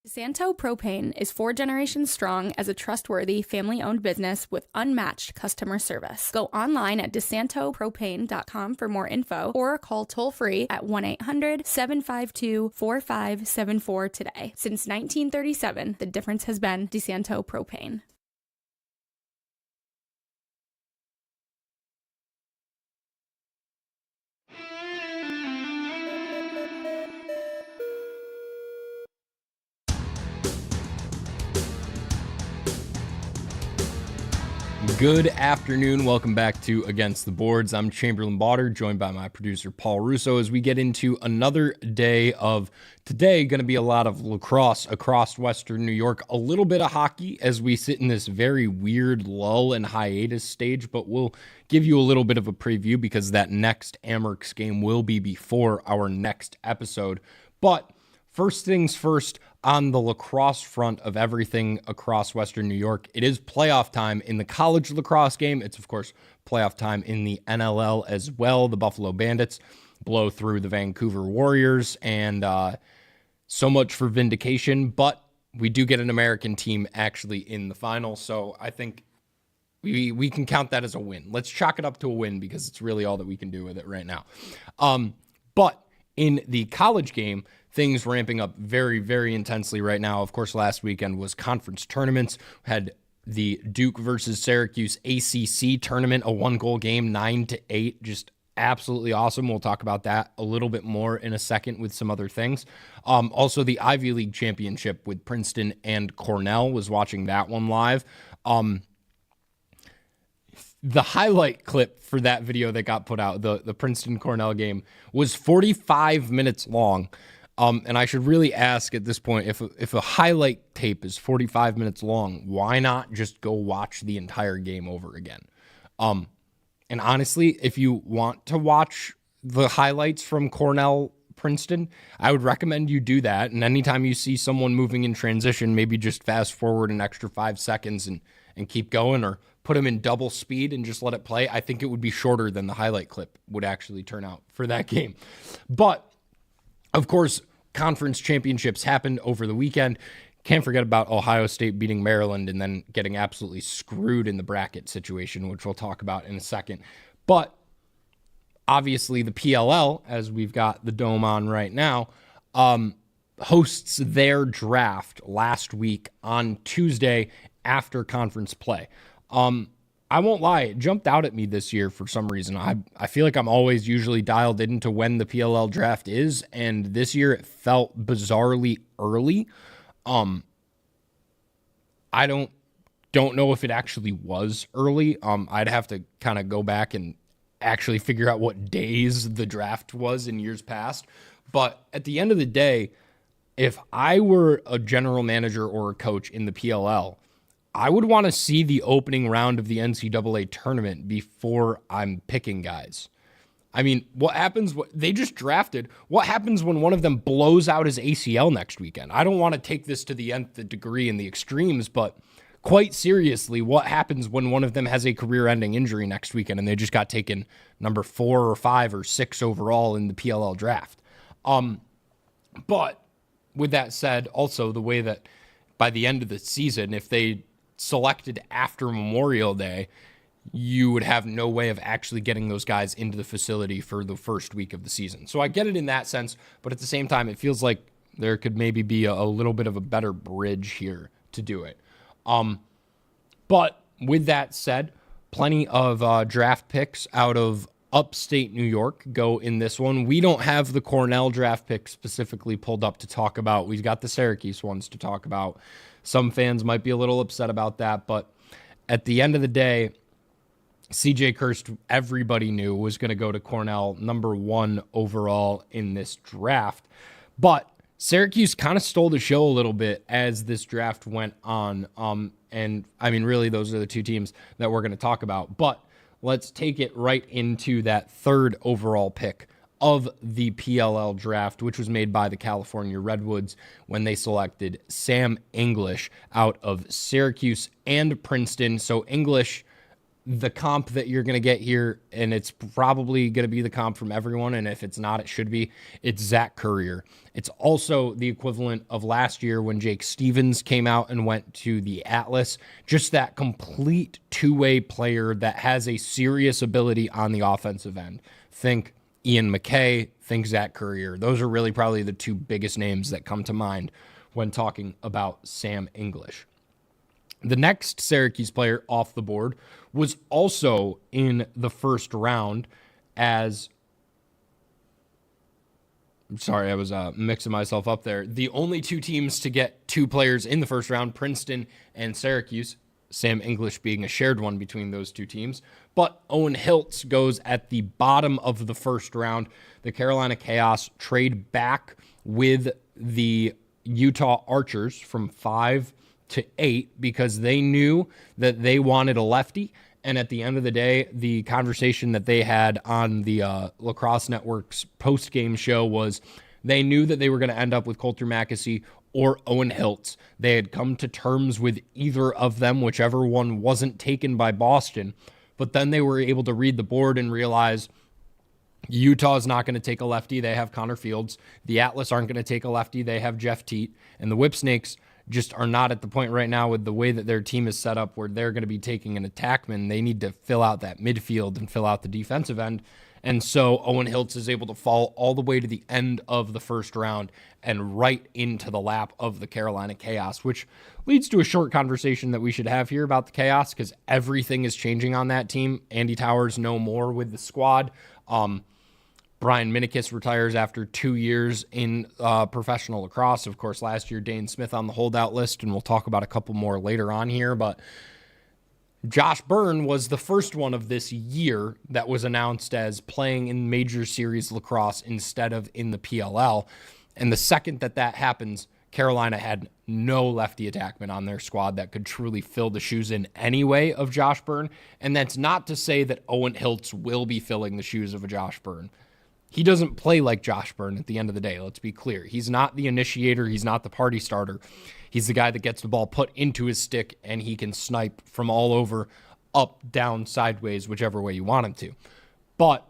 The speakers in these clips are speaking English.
DeSanto Propane is 4 generations strong as a trustworthy, family-owned business with unmatched customer service. Go online at DeSantoPropane.com for more info or call toll-free at 1-800-752-4574 today. Since 1937, the difference has been DeSanto Propane. Good afternoon. Welcome back to Against the Boards. I'm Chamberlain Bauder, joined by my producer Paul Russo as we get into another day of today. Going to be a lot of lacrosse across Western New York, a little bit of hockey as we sit in this very weird lull and hiatus stage, but we'll give you a little bit of a preview because that next Amerks game will be before our next episode. But first things first, on the lacrosse front of everything across Western New York, it is playoff time in the college lacrosse game. It's, of course, playoff time in the NLL as well. The Buffalo Bandits blow through the Vancouver Warriors, and so much for vindication. But we do get an American team actually in the final, so I think we can count that as a win. Let's chalk it up to a win because it's really all that we can do with it right now. But in the college game, things ramping up very, very intensely right now. Of course, last weekend was conference tournaments. We had the Duke versus Syracuse ACC tournament, a 1-goal game, 9-8, just absolutely awesome. We'll talk about that a little bit more in a second with some other things. Also, the Ivy League championship with Princeton and Cornell, was watching that one live. The highlight clip for that video that got put out, the Princeton-Cornell game, was 45 minutes long. And I should really ask at this point, if a highlight tape is 45 minutes long, why not just go watch the entire game over again? And honestly, if you want to watch the highlights from Cornell Princeton, I would recommend you do that. And anytime you see someone moving in transition, maybe just fast forward an extra 5 seconds and keep going, or put them in double speed and just let it play. I think it would be shorter than the highlight clip would actually turn out for that game. But of course, conference championships happened over the weekend. Can't forget about Ohio State beating Maryland and then getting absolutely screwed in the bracket situation, which we'll talk about in a second. But obviously the PLL, as we've got the dome on right now, hosts their draft last week on Tuesday after conference play. I won't lie, it jumped out at me this year for some reason. I feel like I'm always usually dialed into when the PLL draft is, and this year it felt bizarrely early. I don't know if it actually was early. I'd have to kind of go back and actually figure out what days the draft was in years past. But at the end of the day, if I were a general manager or a coach in the PLL, I would want to see the opening round of the NCAA tournament before I'm picking guys. I mean, what happens? They just drafted. What happens when one of them blows out his ACL next weekend? I don't want to take this to the nth degree in the extremes, but quite seriously, what happens when one of them has a career-ending injury next weekend and they just got taken number 4 or 5 or 6 overall in the PLL draft? But with that said, also the way that by the end of the season, if they selected after Memorial Day, you would have no way of actually getting those guys into the facility for the first week of the season. So I get it in that sense, but at the same time, it feels like there could maybe be a little bit of a better bridge here to do it. But with that said, plenty of draft picks out of upstate New York go in this one. We don't have the Cornell draft pick specifically pulled up to talk about. We've got the Syracuse ones to talk about. Some fans might be a little upset about that, but at the end of the day, CJ Kirst, everybody knew, was going to go to Cornell, number 1 overall in this draft. But Syracuse kind of stole the show a little bit as this draft went on. And I mean, really, those are the 2 teams that we're going to talk about. But let's take it right into that 3rd overall pick of the PLL draft, which was made by the California Redwoods when they selected Sam English out of Syracuse and Princeton. So English, the comp that you're going to get here, and it's probably going to be the comp from everyone, and if it's not, it should be, it's Zach Currier. It's also the equivalent of last year when Jake Stevens came out and went to the Atlas. Just that complete two-way player that has a serious ability on the offensive end. Think Ian McKay, think Zach Currier. Those are really probably the two biggest names that come to mind when talking about Sam English. The next Syracuse player off the board was also in the first round as... Sorry, I was mixing myself up there. The only two teams to get two players in the first round, Princeton and Syracuse, Sam English being a shared one between those two teams. But Owen Hiltz goes at the bottom of the first round. The Carolina Chaos trade back with the Utah Archers from 5 to 8 because they knew that they wanted a lefty. And at the end of the day, the conversation that they had on the Lacrosse Network's post-game show was they knew that they were going to end up with Colter Mackesy or Owen Hiltz. They had come to terms with either of them, whichever one wasn't taken by Boston. But then they were able to read the board and realize Utah is not going to take a lefty. They have Connor Fields. The Atlas aren't going to take a lefty. They have Jeff Teat. And the Whipsnakes just are not at the point right now with the way that their team is set up where they're going to be taking an attackman. They need to fill out that midfield and fill out the defensive end. And so Owen Hiltz is able to fall all the way to the end of the first round and right into the lap of the Carolina Chaos, which leads to a short conversation that we should have here about the Chaos because everything is changing on that team. Andy Towers no more with the squad. Brian Minikis retires after 2 years in professional lacrosse. Of course, last year, Dane Smith on the holdout list, and we'll talk about a couple more later on here. But Josh Byrne was the first one of this year that was announced as playing in Major Series lacrosse instead of in the PLL. And the second that that happens, Carolina had no lefty attackman on their squad that could truly fill the shoes in any way of Josh Byrne. And that's not to say that Owen Hiltz will be filling the shoes of a Josh Byrne. He doesn't play like Josh Byrne at the end of the day. Let's be clear. He's not the initiator. He's not the party starter. He's the guy that gets the ball put into his stick and he can snipe from all over, up, down, sideways, whichever way you want him to. But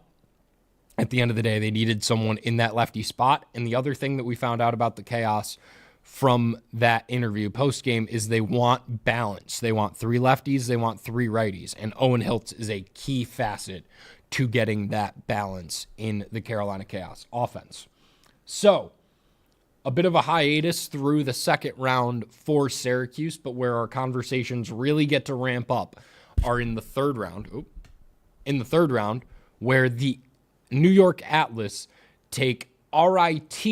at the end of the day, they needed someone in that lefty spot. And the other thing that we found out about the Chaos from that interview post-game is they want balance. They want 3 lefties. They want 3 righties. And Owen Hiltz is a key facet to getting that balance in the Carolina Chaos offense. So, a bit of a hiatus through the second round for Syracuse, but where our conversations really get to ramp up are in the third round. Where the New York Atlas take RIT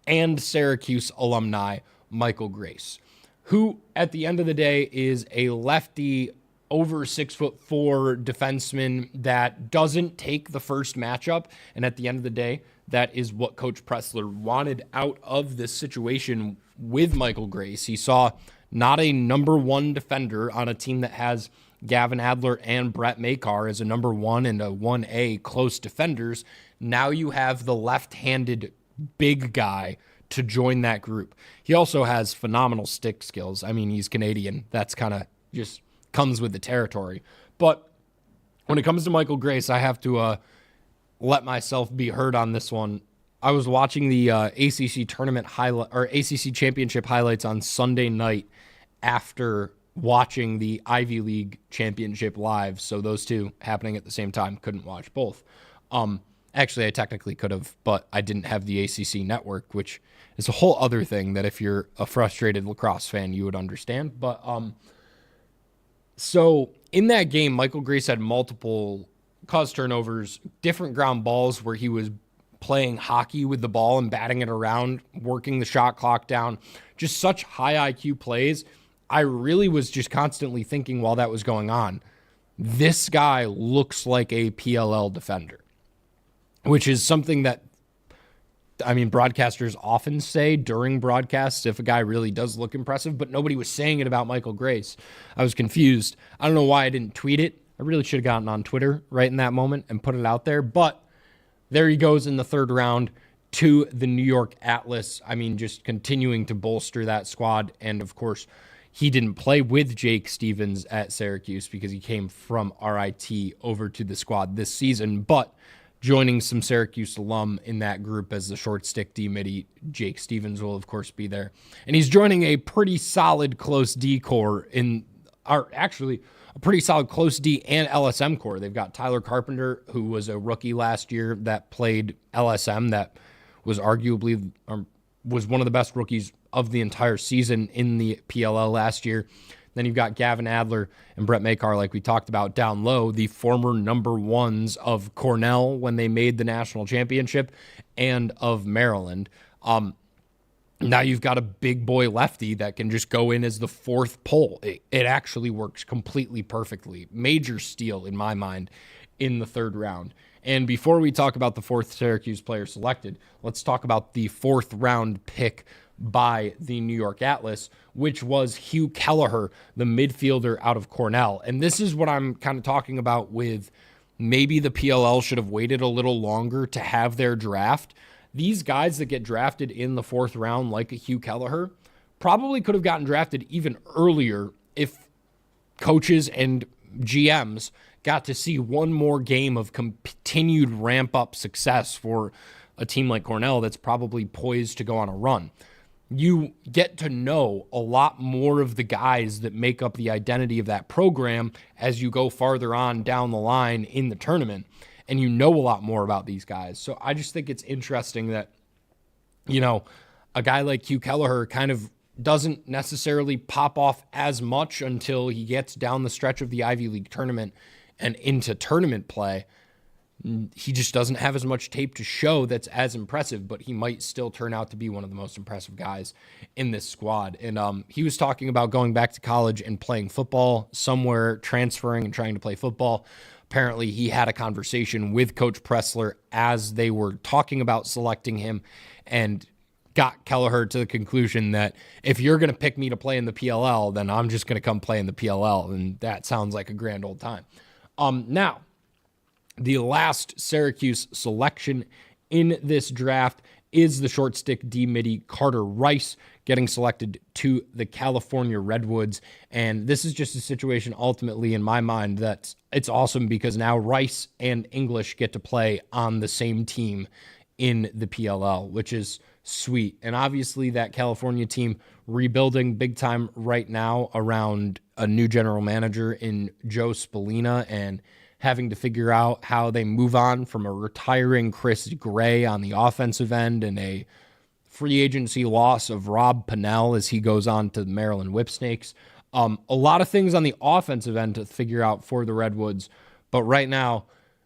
and Syracuse alumni Michael Grace, who at the end of the day is a lefty over 6'4" defenseman that doesn't take the first matchup. And at the end of the day, that is what Coach Pressler wanted out of this situation with Michael Grace. He saw not a number 1 defender on a team that has Gavin Adler and Brett Makar as a number 1 and a 1A close defenders. Now you have the left-handed big guy to join that group. He also has phenomenal stick skills. I mean, he's Canadian. That's kind of just comes with the territory. But when it comes to Michael Grace, I have to let myself be heard on this one. I was watching the ACC tournament highlight or ACC championship highlights on Sunday night after watching the Ivy League championship live. So those two happening at the same time. Couldn't watch both. Actually, I technically could have, but I didn't have the ACC network, which is a whole other thing that if you're a frustrated lacrosse fan, you would understand. But so in that game, Michael Grace had multiple caused turnovers, different ground balls where he was playing hockey with the ball and batting it around, working the shot clock down, just such high IQ plays. I really was just constantly thinking while that was going on, this guy looks like a PLL defender, which is something that, I mean, broadcasters often say during broadcasts if a guy really does look impressive, but nobody was saying it about Michael Grace. I was confused. I don't know why I didn't tweet it. I really should have gotten on Twitter right in that moment and put it out there, but there he goes in the third round to the New York Atlas. I mean, just continuing to bolster that squad. And of course, he didn't play with Jake Stevens at Syracuse because he came from RIT over to the squad this season, but joining some Syracuse alum in that group as the short stick D-midi, Jake Stevens will, of course, be there. And he's joining a pretty solid close D core actually a pretty solid close D and LSM core. They've got Tyler Carpenter, who was a rookie last year that played LSM, that was arguably was one of the best rookies of the entire season in the PLL last year. Then you've got Gavin Adler and Brett Makar, like we talked about down low, the former number ones of Cornell when they made the national championship and of Maryland. Now you've got a big boy lefty that can just go in as the fourth pole. It actually works completely perfectly. Major steal in my mind in the third round. And before we talk about the fourth Syracuse player selected, let's talk about the fourth round pick by the New York Atlas, which was Hugh Kelleher, the midfielder out of Cornell. And this is what I'm kind of talking about with maybe the PLL should have waited a little longer to have their draft. These guys that get drafted in the fourth round, like a Hugh Kelleher, probably could have gotten drafted even earlier if coaches and GMs got to see one more game of continued ramp-up success for a team like Cornell that's probably poised to go on a run. You get to know a lot more of the guys that make up the identity of that program as you go farther on down the line in the tournament, and you know a lot more about these guys. So I just think it's interesting that, a guy like Hugh Kelleher kind of doesn't necessarily pop off as much until he gets down the stretch of the Ivy League tournament and into tournament play. He just doesn't have as much tape to show that's as impressive, but he might still turn out to be one of the most impressive guys in this squad. And he was talking about going back to college and playing football somewhere, transferring and trying to play football. Apparently, he had a conversation with Coach Pressler as they were talking about selecting him and got Kelleher to the conclusion that if you're going to pick me to play in the PLL, then I'm just going to come play in the PLL. And that sounds like a grand old time. Now, the last Syracuse selection in this draft is the short stick D-midi Carter Rice getting selected to the California Redwoods. And this is just a situation ultimately in my mind that it's awesome because now Rice and English get to play on the same team in the PLL, which is sweet. And obviously that California team rebuilding big time right now around a new general manager in Joe Spallina and having to figure out how they move on from a retiring Chris Gray on the offensive end and a free agency loss of Rob Pennell as he goes on to the Maryland Whipsnakes. A lot of things on the offensive end to figure out for the Redwoods, but right now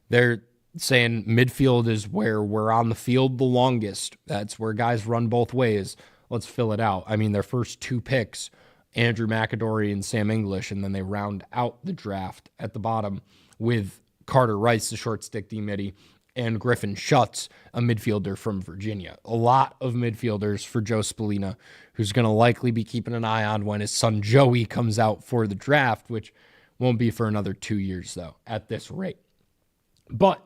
they're saying midfield is where we're on the field the longest. That's where guys run both ways. Let's fill it out. I mean, their first two picks, Andrew McAdory and Sam English, and then they round out the draft at the bottom with Carter Rice, the short stick D-midi, and Griffin Schutz, a midfielder from Virginia. A lot of midfielders for Joe Spallina, who's going to likely be keeping an eye on when his son Joey comes out for the draft, which won't be for another 2 years, though, at this rate. But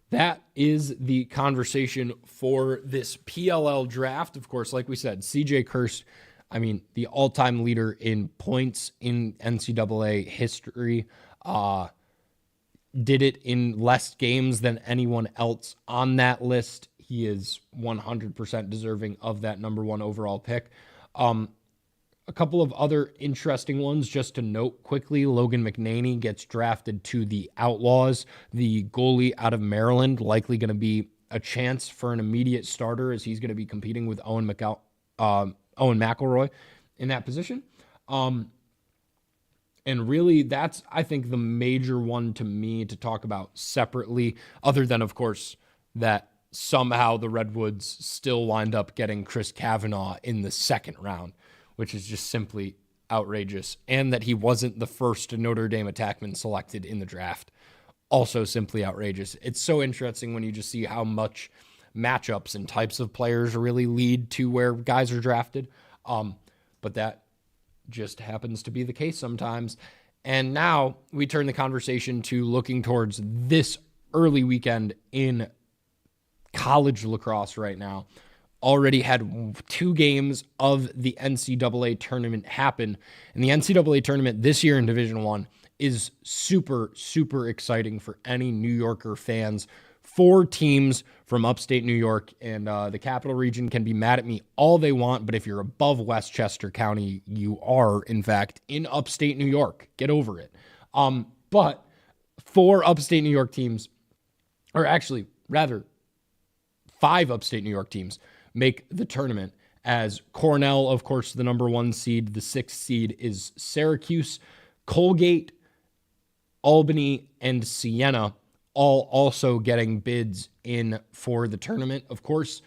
that is the conversation for this PLL draft. Of course, like we said, CJ Kirst, the all-time leader in points in NCAA history, did it in less games than anyone else on that list. He is 100% deserving of that number one overall pick. A couple of other interesting ones just to note quickly. Logan McNaney gets drafted to the Outlaws, the goalie out of Maryland, likely going to be a chance for an immediate starter as he's going to be competing with Owen McElroy in that position. And really, that's, I think, the major one to me to talk about separately, other than, of course, that somehow the Redwoods still wind up getting Chris Kavanaugh in the second round, which is just simply outrageous, and that he wasn't the first Notre Dame attackman selected in the draft. Also simply outrageous. It's so interesting when you just see how much matchups and types of players really lead to where guys are drafted. But that just happens to be the case sometimes. And now we turn the conversation to looking towards this early weekend in college lacrosse right now. already had 2 games of the NCAA tournament happen. And the NCAA tournament this year in Division I is super, super exciting for any New Yorker fans. 4 teams from upstate New York, and the Capital Region can be mad at me all they want, but if you're above Westchester County, you are, in fact, in upstate New York. Get over it. But 4 upstate New York teams, or actually, rather, 5 upstate New York teams make the tournament, as Cornell, of course, the number 1 seed. The 6th seed is Syracuse, Colgate, Albany, and Siena, all also getting bids in for the tournament. Of course,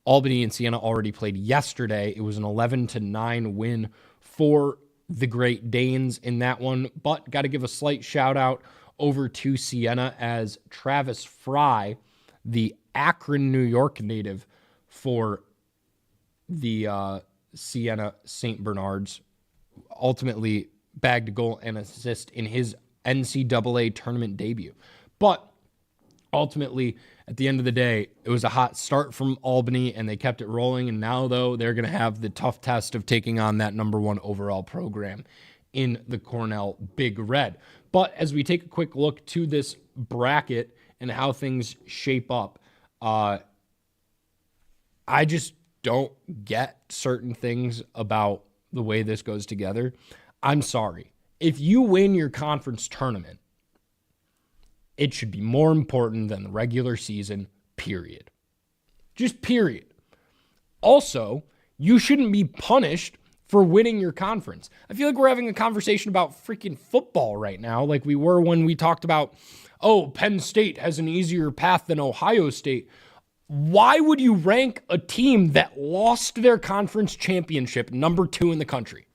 Albany and Siena already played yesterday. It was an 11-9 win for the Great Danes in that one, but got to give a slight shout out over to Siena, as Travis Fry, the Akron, New York native for the Siena St. Bernards, ultimately bagged a goal and assist in his NCAA tournament debut. But ultimately, at the end of the day, it was a hot start from Albany, and they kept it rolling. And now, though, they're going to have the tough test of taking on that number 1 overall program in the Cornell Big Red. But as we take a quick look to this bracket and how things shape up, I just don't get certain things about the way this goes together. I'm sorry. If you win your conference tournament, it should be more important than the regular season, period. Just period. Also, you shouldn't be punished for winning your conference. I feel like we're having a conversation about freaking football right now, like we were when we talked about, oh, Penn State has an easier path than Ohio State. Why would you rank a team that lost their conference championship number 2 in the country?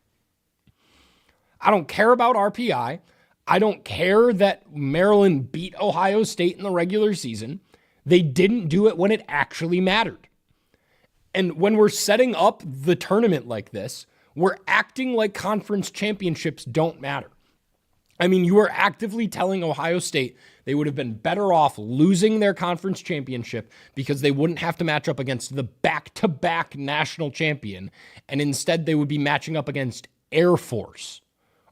I don't care about RPI. I don't care that Maryland beat Ohio State in the regular season. They didn't do it when it actually mattered. And when we're setting up the tournament like this, we're acting like conference championships don't matter. I mean, you are actively telling Ohio State they would have been better off losing their conference championship because they wouldn't have to match up against the back-to-back national champion, and instead they would be matching up against Air Force.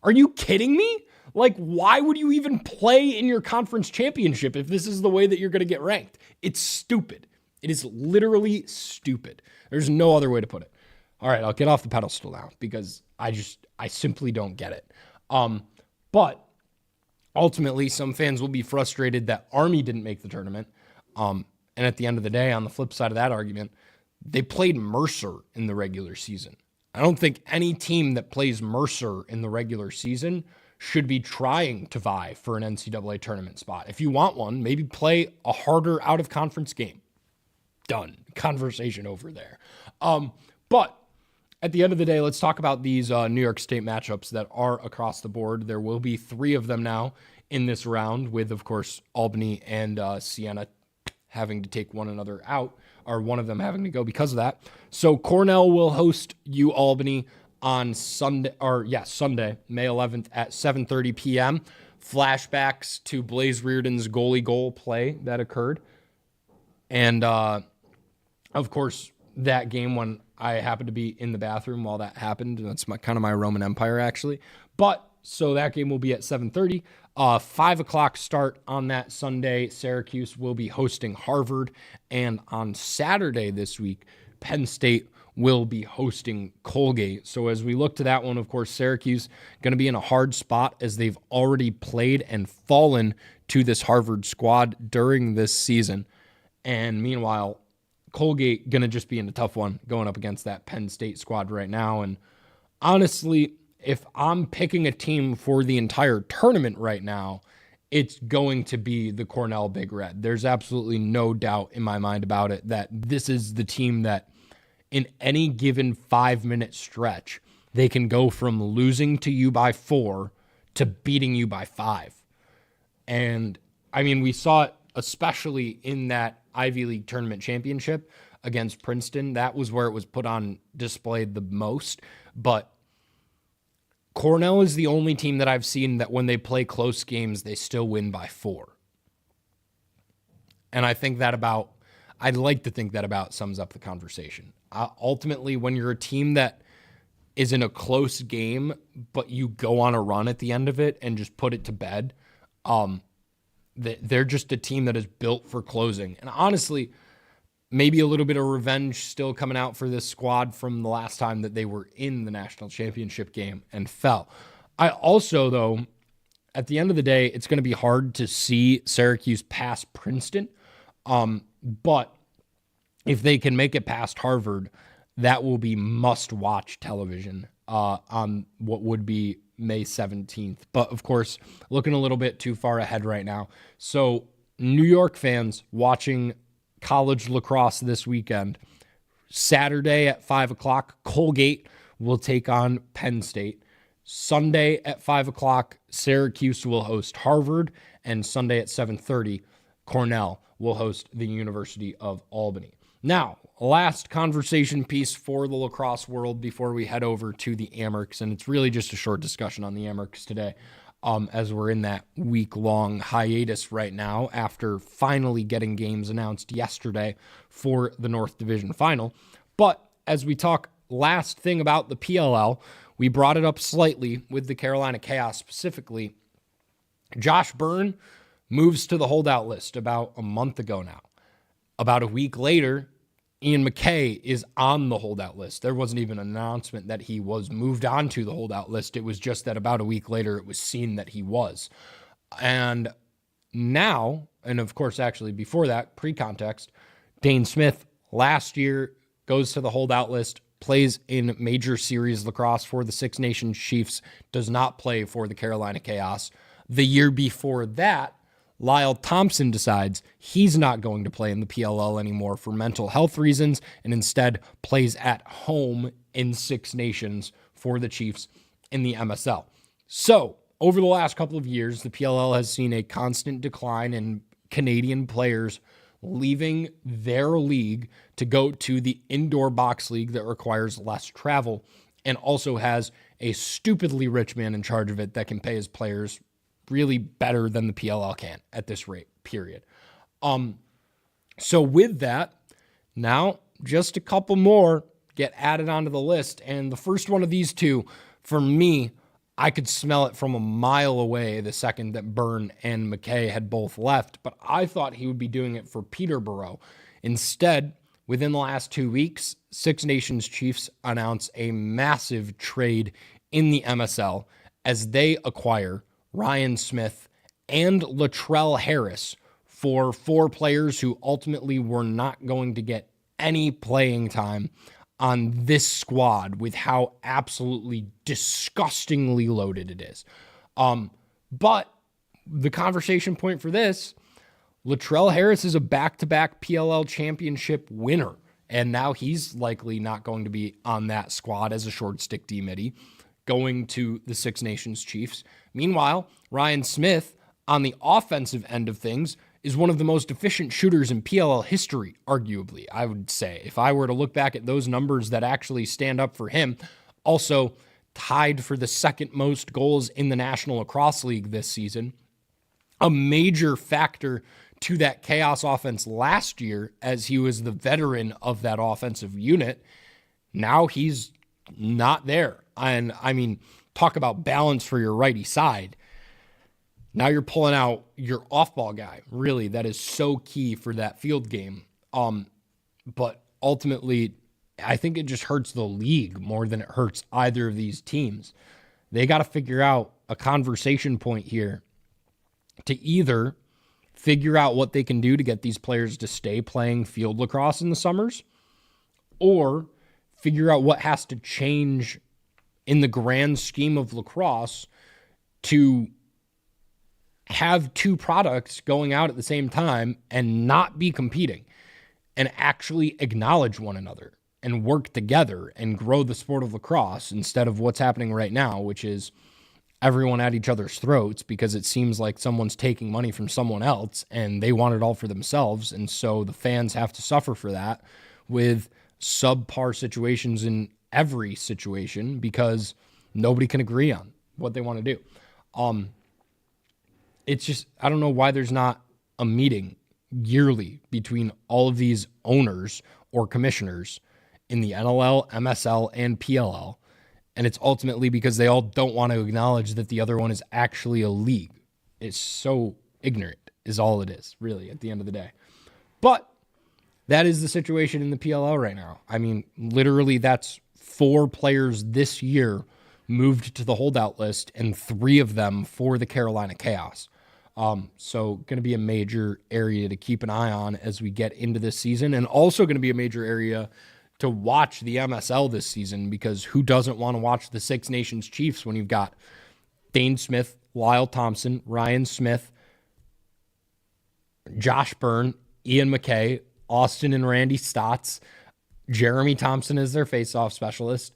Are you kidding me? Like, why would you even play in your conference championship if this is the way that you're going to get ranked? It's stupid. It is literally stupid. There's no other way to put it. All right, I'll get off the pedestal now because I simply don't get it. But ultimately, some fans will be frustrated that Army didn't make the tournament. And at the end of the day, on the flip side of that argument, they played Mercer in the regular season. I don't think any team that plays Mercer in the regular season should be trying to vie for an NCAA tournament spot. If you want one, maybe play a harder out-of-conference game. Done. Conversation over there. But at the end of the day, let's talk about these New York State matchups that are across the board. There will be 3 of them now in this round, with, of course, Albany and Siena having to take one another out, or one of them having to go because of that. So Cornell will host UAlbany on Sunday, May 11th at 7:30 p.m. Flashbacks to Blaze Reardon's goalie goal play that occurred. And, of course, that game when I happened to be in the bathroom while that happened. That's kind of my Roman Empire, actually. But so that game will be at 7:30. 5 o'clock start on that Sunday. Syracuse will be hosting Harvard. And on Saturday this week, Penn State will be hosting Colgate. So as we look to that one, of course, Syracuse going to be in a hard spot as they've already played and fallen to this Harvard squad during this season. And meanwhile, Colgate going to just be in a tough one going up against that Penn State squad right now. And honestly, if I'm picking a team for the entire tournament right now, it's going to be the Cornell Big Red. There's absolutely no doubt in my mind about it that this is the team that in any given 5-minute stretch, they can go from losing to you by 4 to beating you by 5. And I mean, we saw it especially in that Ivy League tournament championship against Princeton. That was where it was put on display the most. But Cornell is the only team that I've seen that when they play close games, they still win by 4. And I think that about I'd like to think that about sums up the conversation. Ultimately, when you're a team that is in a close game, but you go on a run at the end of it and just put it to bed, they're just a team that is built for closing. And honestly, maybe a little bit of revenge still coming out for this squad from the last time that they were in the national championship game and fell. I also, though, at the end of the day, it's going to be hard to see Syracuse pass Princeton. But if they can make it past Harvard, that will be must-watch television on what would be May 17th. But, of course, looking a little bit too far ahead right now. So, New York fans watching college lacrosse this weekend, Saturday at 5 o'clock, Colgate will take on Penn State. Sunday at 5 o'clock, Syracuse will host Harvard. And Sunday at 7:30, Cornell will host the University of Albany. Now, last conversation piece for the lacrosse world before we head over to the Amerks, and it's really just a short discussion on the Amerks today, as we're in that week-long hiatus right now after finally getting games announced yesterday for the North Division Final. But as we talk last thing about the PLL, we brought it up slightly with the Carolina Chaos specifically. Josh Byrne moves to the holdout list about a month ago now. About a week later, Ian McKay is on the holdout list. There wasn't even an announcement that he was moved on to the holdout list. It was just that about a week later, it was seen that he was. And now, and of course, actually before that, pre-context, Dane Smith last year goes to the holdout list, plays in Major Series lacrosse for the Six Nations Chiefs, does not play for the Carolina Chaos. The year before that, Lyle Thompson decides he's not going to play in the PLL anymore for mental health reasons and instead plays at home in Six Nations for the Chiefs in the MSL. So, over the last couple of years, the PLL has seen a constant decline in Canadian players leaving their league to go to the indoor box league that requires less travel and also has a stupidly rich man in charge of it that can pay his players really better than the PLL can at this rate, period. So with that, now just a couple more get added onto the list. And the first one of these two, for me, I could smell it from a mile away the second that Byrne and McKay had both left, but I thought he would be doing it for Peterborough. Instead, within the last 2 weeks, Six Nations Chiefs announce a massive trade in the MSL as they acquire Ryan Smith and Latrell Harris for 4 players who ultimately were not going to get any playing time on this squad with how absolutely disgustingly loaded it is. But the conversation point for this, Latrell Harris is a back-to-back PLL championship winner, and now he's likely not going to be on that squad as a short stick D-midi, going to the Six Nations Chiefs. Meanwhile, Ryan Smith, on the offensive end of things, is one of the most efficient shooters in PLL history, arguably, I would say. If I were to look back at those numbers that actually stand up for him, also tied for the second most goals in the National Lacrosse League this season. A major factor to that Chaos offense last year, as he was the veteran of that offensive unit. Now he's not there. And I mean, talk about balance for your righty side. Now you're pulling out your off-ball guy, really, that is so key for that field game. But ultimately, I think it just hurts the league more than it hurts either of these teams. They got to figure out a conversation point here to either figure out what they can do to get these players to stay playing field lacrosse in the summers, or figure out what has to change in the grand scheme of lacrosse to have 2 products going out at the same time and not be competing and actually acknowledge one another and work together and grow the sport of lacrosse instead of what's happening right now, which is everyone at each other's throats because it seems like someone's taking money from someone else and they want it all for themselves. And so the fans have to suffer for that with subpar situations in every situation because nobody can agree on what they want to do. It's just, I don't know why there's not a meeting yearly between all of these owners or commissioners in the NLL, MSL, and PLL. And it's ultimately because they all don't want to acknowledge that the other one is actually a league. It's so ignorant is all it is, really, at the end of the day. But that is the situation in the PLL right now. I mean, literally, that's 4 players this year moved to the holdout list, and 3 of them for the Carolina Chaos. So going to be a major area to keep an eye on as we get into this season, and also going to be a major area to watch the MSL this season, because who doesn't want to watch the Six Nations Chiefs when you've got Dane Smith, Lyle Thompson, Ryan Smith, Josh Byrne, Ian McKay, Austin and Randy Stotts, Jeremy Thompson is their face-off specialist.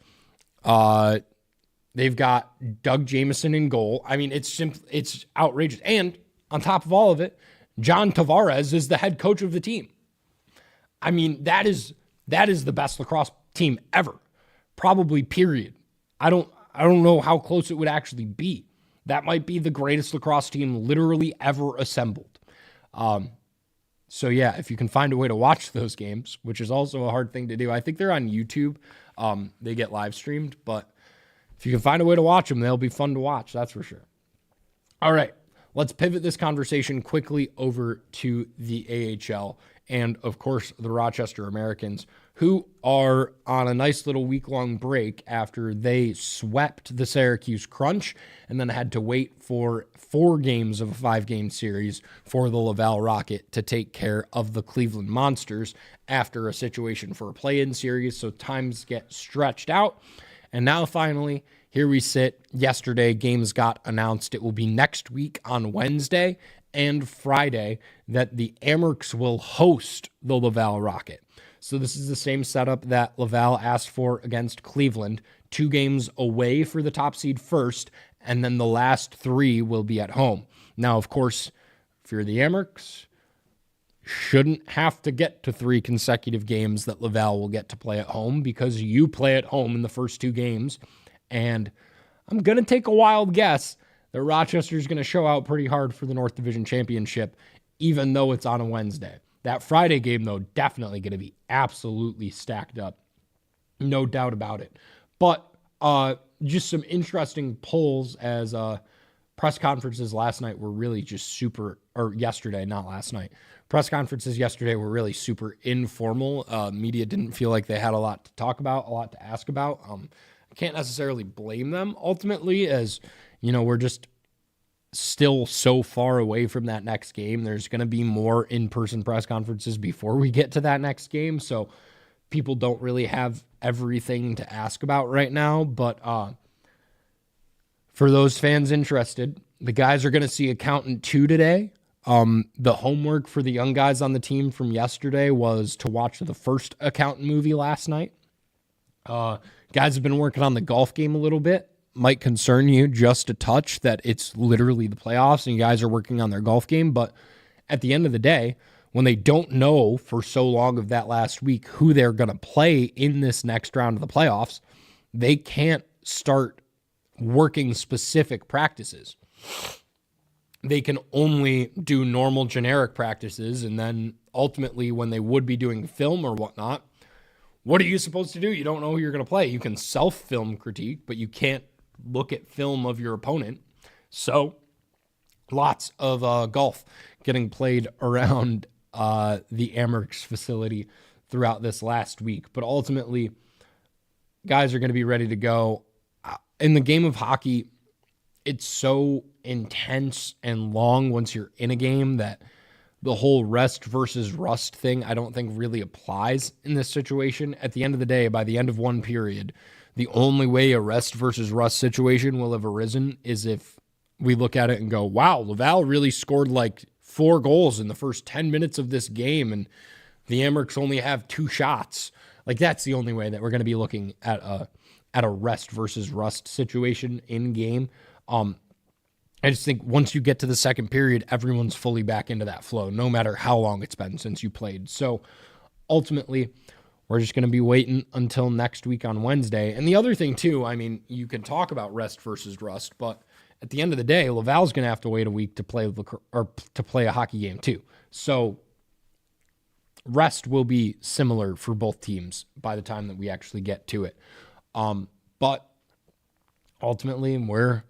They've got Doug Jameson in goal. I mean, it's outrageous. And on top of all of it, John Tavares is the head coach of the team. I mean, that is the best lacrosse team ever, probably, period. I don't know how close it would actually be. That might be the greatest lacrosse team literally ever assembled. So yeah, if you can find a way to watch those games, which is also a hard thing to do. I think they're on YouTube. They get live streamed, but if you can find a way to watch them, they'll be fun to watch. That's for sure. All right, let's pivot this conversation quickly over to the AHL and, of course, the Rochester Americans, who are on a nice little week-long break after they swept the Syracuse Crunch and then had to wait for 4 games of a 5-game series for the Laval Rocket to take care of the Cleveland Monsters after a situation for a play-in series, so times get stretched out. And now, finally, here we sit. Yesterday, games got announced. It will be next week on Wednesday and Friday that the Amerks will host the Laval Rocket. So this is the same setup that Laval asked for against Cleveland. 2 games away for the top seed first, and then the last 3 will be at home. Now, of course, if you're the Amerks, shouldn't have to get to 3 consecutive games that Laval will get to play at home, because you play at home in the first 2 games. And I'm going to take a wild guess that Rochester's going to show out pretty hard for the North Division Championship, even though it's on a Wednesday. That Friday game, though, definitely going to be absolutely stacked up. No doubt about it. But just some interesting polls, as press conferences last night were really just super, or yesterday, not last night. Press conferences yesterday were really super informal. Media didn't feel like they had a lot to talk about, a lot to ask about. I can't necessarily blame them ultimately, as, you know, we're just still so far away from that next game. There's going to be more in-person press conferences before we get to that next game, so people don't really have everything to ask about right now. But for those fans interested, the guys are going to see Accountant 2 today. The homework for the young guys on the team from yesterday was to watch the first Accountant movie last night. Guys have been working on the golf game a little bit. Might concern you just a touch that it's literally the playoffs and you guys are working on their golf game. But at the end of the day, when they don't know for so long of that last week who they're going to play in this next round of the playoffs, they can't start working specific practices. They can only do normal generic practices, and then ultimately when they would be doing film or whatnot, what are you supposed to do? You don't know who you're going to play. You can self-film critique, but you can't look at film of your opponent. So lots of golf getting played around the Amerks facility throughout this last week. But ultimately, guys are going to be ready to go. In the game of hockey, it's so intense and long once you're in a game that the whole rest versus rust thing I don't think really applies in this situation. At the end of the day, by the end of one period, the only way a rest versus rust situation will have arisen is if we look at it and go, wow, Laval really scored like 4 goals in the first 10 minutes of this game, and the Amerks only have 2 shots. Like, that's the only way that we're going to be looking at a rest versus rust situation in game. I just think once you get to the second period, everyone's fully back into that flow, no matter how long it's been since you played. So ultimately, we're just going to be waiting until next week on Wednesday. And the other thing too, I mean, you can talk about rest versus rust, but at the end of the day, Laval's going to have to wait a week to play a hockey game too. So rest will be similar for both teams by the time that we actually get to it. But ultimately, we're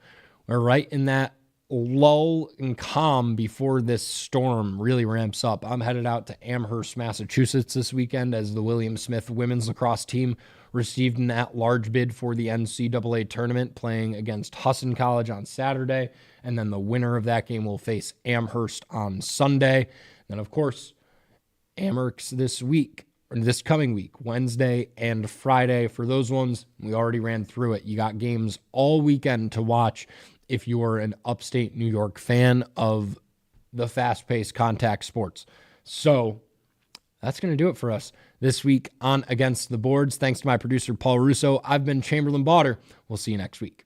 right in that lull and calm before this storm really ramps up. I'm headed out to Amherst, Massachusetts this weekend as the William Smith women's lacrosse team received an at-large bid for the NCAA tournament, playing against Husson College on Saturday, and then the winner of that game will face Amherst on Sunday. Then, of course, Amerks this coming week, Wednesday and Friday. For those ones, we already ran through it. You got games all weekend to watch if you are an upstate New York fan of the fast-paced contact sports. So that's going to do it for us this week on Against the Boards. Thanks to my producer, Paul Russo. I've been Chamberlain Bauder. We'll see you next week.